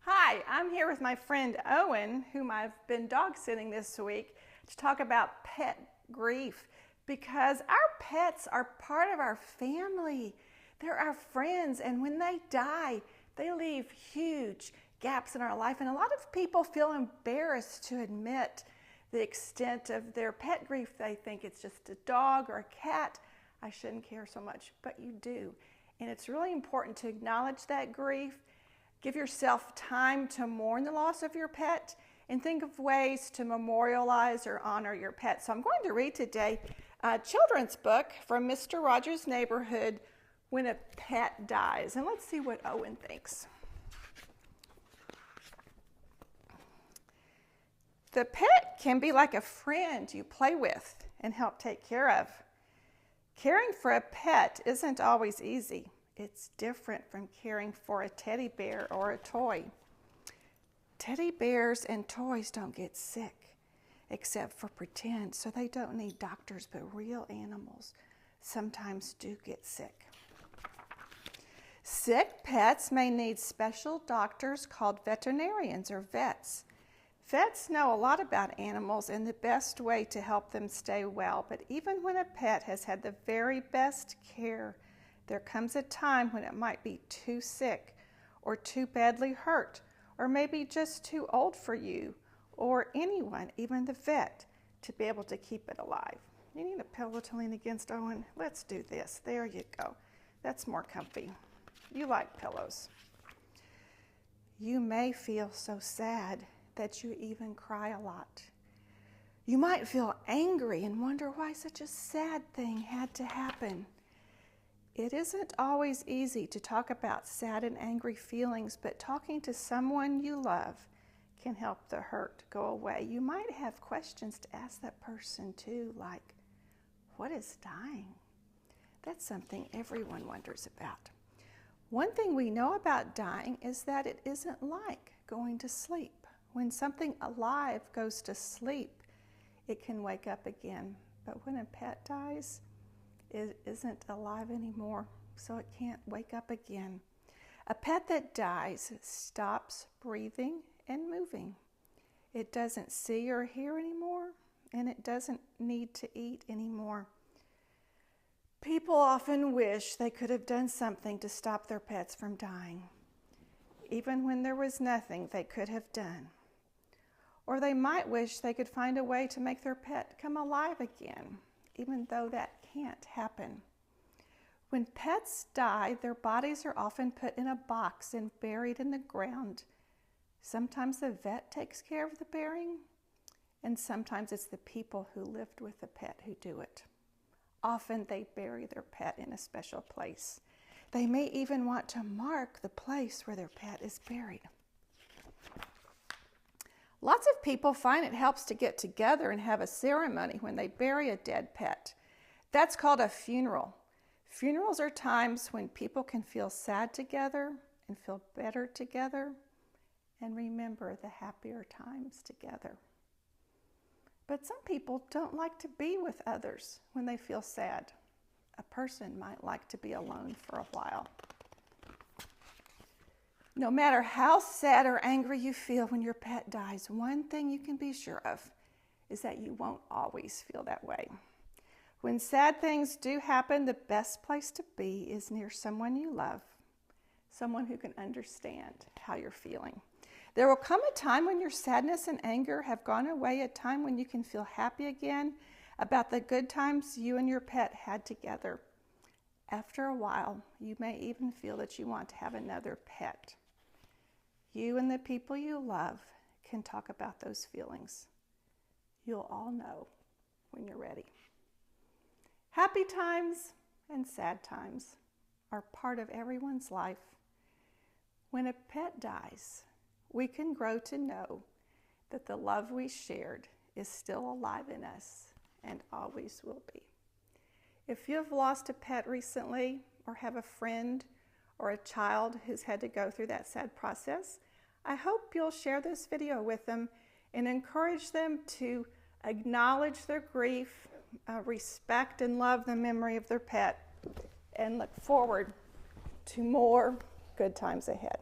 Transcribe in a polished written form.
Hi, I'm here with my friend Owen, whom I've been dog sitting this week, to talk about pet grief because our pets are part of our family. They're our friends, and when they die, they leave huge gaps in our life. And a lot of people feel embarrassed to admit the extent of their pet grief. They think it's just a dog or a cat. I shouldn't care so much, but you do. And it's really important to acknowledge that grief. Give yourself time to mourn the loss of your pet and think of ways to memorialize or honor your pet. So I'm going to read today a children's book from Mr. Rogers' Neighborhood, When a Pet Dies. And let's see what Owen thinks. The pet can be like a friend you play with and help take care of. Caring for a pet isn't always easy. It's different from caring for a teddy bear or a toy. Teddy bears and toys don't get sick, except for pretend, so they don't need doctors, but real animals sometimes do get sick. Sick pets may need special doctors called veterinarians or vets. Vets know a lot about animals and the best way to help them stay well, but even when a pet has had the very best care, there comes a time when it might be too sick or too badly hurt or maybe just too old for you or anyone, even the vet, to be able to keep it alive. You need a pillow to lean against, Owen. Let's do this. There you go. That's more comfy. You like pillows. You may feel so sad that you even cry a lot. You might feel angry and wonder why such a sad thing had to happen. It isn't always easy to talk about sad and angry feelings, but talking to someone you love can help the hurt go away. You might have questions to ask that person too, like, what is dying? That's something everyone wonders about. One thing we know about dying is that it isn't like going to sleep. When something alive goes to sleep, it can wake up again. But when a pet dies, it isn't alive anymore, so it can't wake up again. A pet that dies stops breathing and moving. It doesn't see or hear anymore, and it doesn't need to eat anymore. People often wish they could have done something to stop their pets from dying, even when there was nothing they could have done. Or they might wish they could find a way to make their pet come alive again, even though that can't happen. When pets die, their bodies are often put in a box and buried in the ground. Sometimes the vet takes care of the burying, and sometimes it's the people who lived with the pet who do it. Often they bury their pet in a special place. They may even want to mark the place where their pet is buried. Lots of people find it helps to get together and have a ceremony when they bury a dead pet. That's called a funeral. Funerals are times when people can feel sad together and feel better together and remember the happier times together. But some people don't like to be with others when they feel sad. A person might like to be alone for a while. No matter how sad or angry you feel when your pet dies, one thing you can be sure of is that you won't always feel that way. When sad things do happen, the best place to be is near someone you love, someone who can understand how you're feeling. There will come a time when your sadness and anger have gone away, a time when you can feel happy again about the good times you and your pet had together. After a while, you may even feel that you want to have another pet. You and the people you love can talk about those feelings. You'll all know when you're ready. Happy times and sad times are part of everyone's life. When a pet dies, we can grow to know that the love we shared is still alive in us and always will be. If you have lost a pet recently or have a friend or a child who's had to go through that sad process, I hope you'll share this video with them and encourage them to acknowledge their grief, respect and love the memory of their pet, and look forward to more good times ahead.